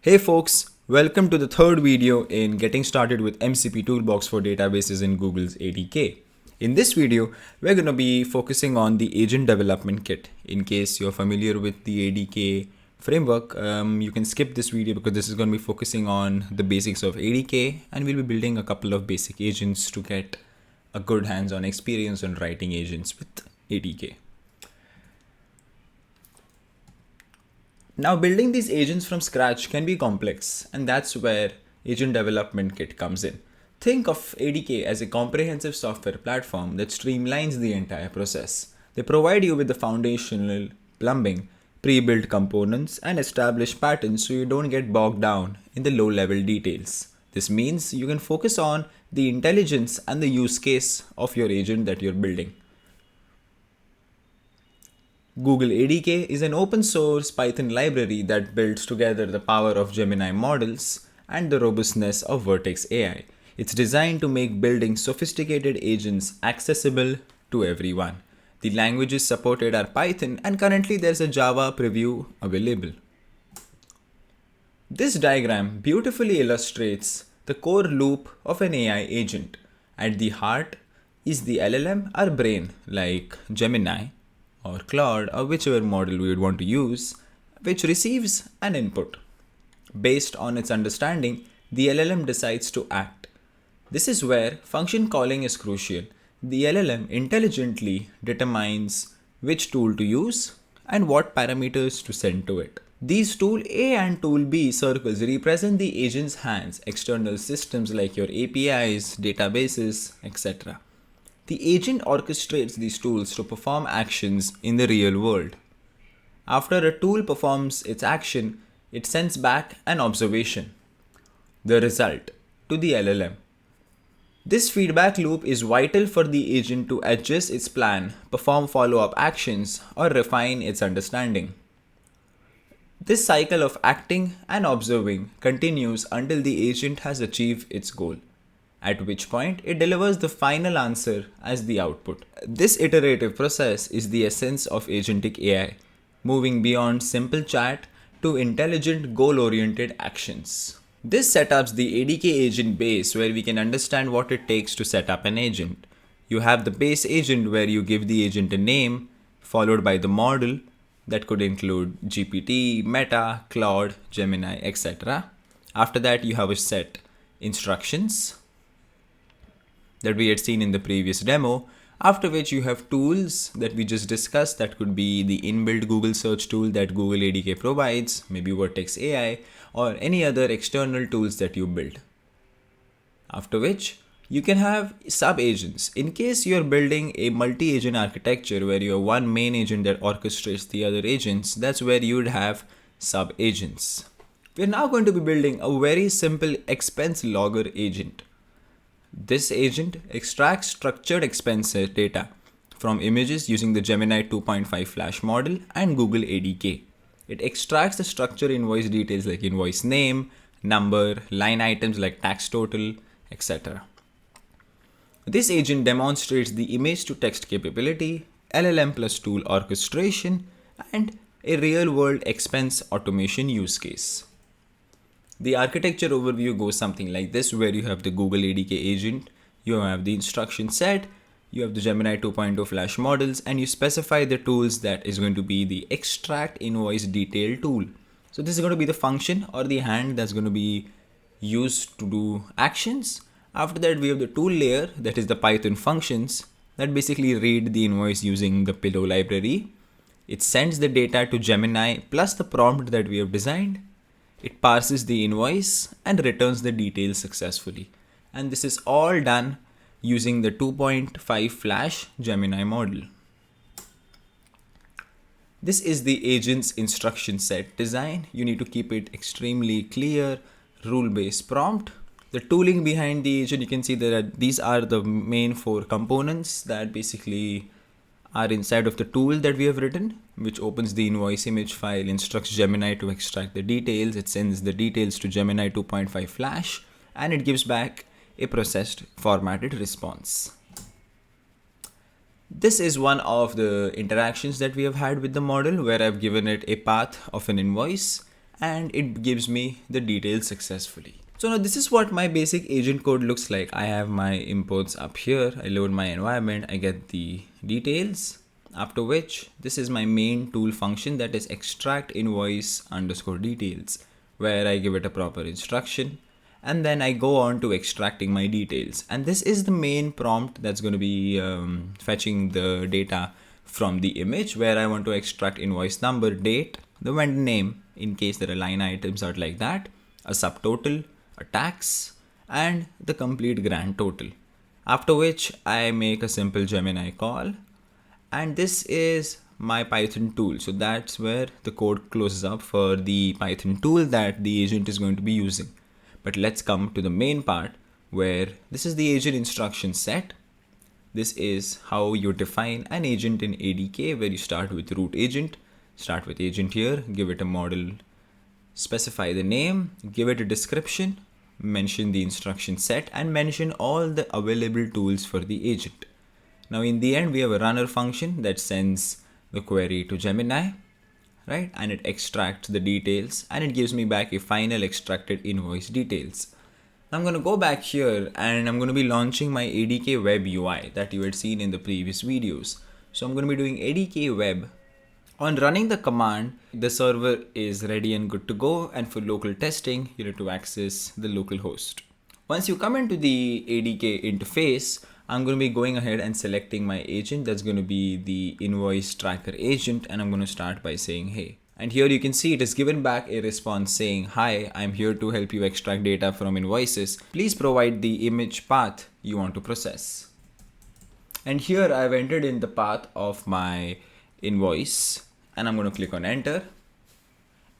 Hey folks, welcome to the third video in getting started with MCP Toolbox for databases in Google's ADK. In this video, we're going to be focusing on the agent development kit. In case you're familiar with the ADK framework, you can skip this video because this is going to be focusing on the basics of ADK, and we'll be building a couple of basic agents to get a good hands-on experience on writing agents with ADK. Now, building these agents from scratch can be complex, and that's where Agent Development Kit comes in. Think of ADK as a comprehensive software platform that streamlines the entire process. They provide you with the foundational plumbing, pre-built components, and established patterns so you don't get bogged down in the low-level details. This means you can focus on the intelligence and the use case of your agent that you're building. Google ADK is an open source Python library that builds together the power of Gemini models and the robustness of Vertex AI. It's designed to make building sophisticated agents accessible to everyone. The languages supported are Python, and currently there's a Java preview available. This diagram beautifully illustrates the core loop of an AI agent. At the heart is the LLM or brain, like Gemini or Claude or whichever model we would want to use, which receives an input. Based on its understanding, the LLM decides to act. This is where function calling is crucial. The LLM intelligently determines which tool to use and what parameters to send to it. These tool A and tool B circles represent the agent's hands, external systems like your APIs, databases, etc. The agent orchestrates these tools to perform actions in the real world. After a tool performs its action, it sends back an observation, the result, to the LLM. This feedback loop is vital for the agent to adjust its plan, perform follow-up actions, or refine its understanding. This cycle of acting and observing continues until the agent has achieved its goal, at which point it delivers the final answer as the output. This iterative process is the essence of agentic AI, moving beyond simple chat to intelligent goal-oriented actions. This sets up the ADK agent base where we can understand what it takes to set up an agent. You have the base agent where you give the agent a name, followed by the model that could include GPT, Meta, Claude, Gemini, etc. After that, you have a set instructions that we had seen in the previous demo, after which you have tools that we just discussed. That could be the inbuilt Google search tool that Google ADK provides, maybe Vertex AI, or any other external tools that you build. After which you can have sub-agents. In case you're building a multi-agent architecture where you have one main agent that orchestrates the other agents, that's where you would have sub-agents. We're now going to be building a very simple expense logger agent. This agent extracts structured expense data from images using the Gemini 2.5 Flash model and Google ADK. It extracts the structured invoice details like invoice name, number, line items like tax total, etc. This agent demonstrates the image to text capability, LLM plus tool orchestration, and a real-world expense automation use case. The architecture overview goes something like this, where you have the Google ADK agent, you have the instruction set, you have the Gemini 2.0 Flash models, and you specify the tools that is going to be the extract invoice detail tool. So this is going to be the function or the hand that's going to be used to do actions. After that, we have the tool layer, that is the Python functions that basically read the invoice using the pillow library. It sends the data to Gemini plus the prompt that we have designed. It parses the invoice and returns the details successfully. And this is all done using the 2.5 Flash Gemini model. This is the agent's instruction set design. You need to keep it extremely clear, rule-based prompt. The tooling behind the agent, you can see that these are the main 4 components that basically are inside of the tool that we have written, which opens the invoice image file, instructs Gemini to extract the details, it sends the details to Gemini 2.5 Flash, and it gives back a processed formatted response. This is one of the interactions that we have had with the model, where I've given it a path of an invoice and it gives me the details successfully. So now this is what my basic agent code looks like. I have my imports up here. I load my environment. I get the details. After which, this is my main tool function, that is extract invoice underscore details, where I give it a proper instruction. And then I go on to extracting my details. And this is the main prompt that's going to be fetching the data from the image, where I want to extract invoice number, date, the vendor name, in case there are line items out like that, a subtotal, a tax, and the complete grand total. After which I make a simple Gemini call, and this is my Python tool. So that's where the code closes up for the Python tool that the agent is going to be using. But let's come to the main part, where this is the agent instruction set. This is how you define an agent in ADK, where you start with root agent, start with agent here, give it a model, specify the name, give it a description, mention the instruction set, and mention all the available tools for the agent. Now in the end, we have a runner function that sends the query to Gemini, right? And it extracts the details and it gives me back a final extracted invoice details. I'm going to go back here and I'm going to be launching my ADK web UI that you had seen in the previous videos. So I'm going to be doing ADK web. On running the command, the server is ready and good to go, and for local testing, you need to access the local host. Once you come into the ADK interface, I'm going to be going ahead and selecting my agent. That's going to be the invoice tracker agent, and I'm going to start by saying hey. And here you can see it is given back a response saying, hi, I'm here to help you extract data from invoices. Please provide the image path you want to process. And here I've entered in the path of my invoice and I'm going to click on enter.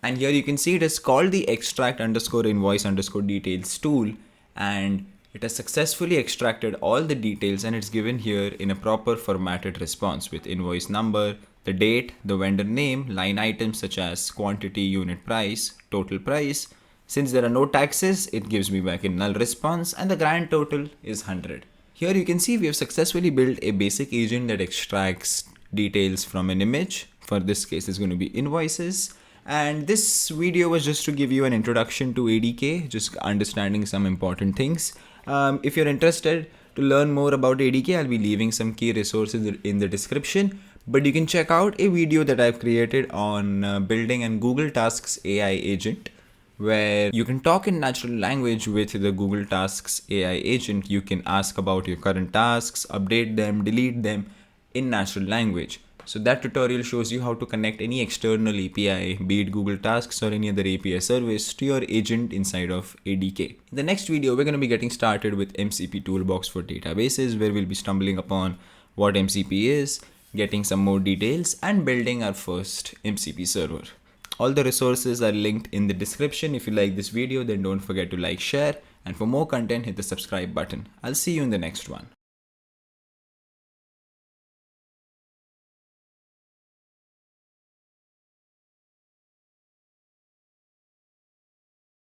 And here you can see it is called the extract underscore invoice underscore details tool, and it has successfully extracted all the details, and it's given here in a proper formatted response with invoice number, the date, the vendor name, line items such as quantity, unit price, total price. Since there are no taxes, it gives me back a null response, and the grand total is 100. Here you can see we have successfully built a basic agent that extracts details from an image. For this case, it's going to be invoices. And this video was just to give you an introduction to ADK, just understanding some important things. If you're interested to learn more about ADK, I'll be leaving some key resources in the description. But you can check out a video that I've created on building an Google Tasks AI agent, where you can talk in natural language with the Google Tasks AI agent. You can ask about your current tasks, update them, delete them in natural language. So that tutorial shows you how to connect any external API, be it Google Tasks or any other API service, to your agent inside of ADK. In the next video, we're going to be getting started with MCP Toolbox for databases, where we'll be stumbling upon what MCP is, getting some more details, and building our first MCP server. All the resources are linked in the description. If you like this video, then don't forget to like, share, and for more content, hit the subscribe button. I'll see you in the next one.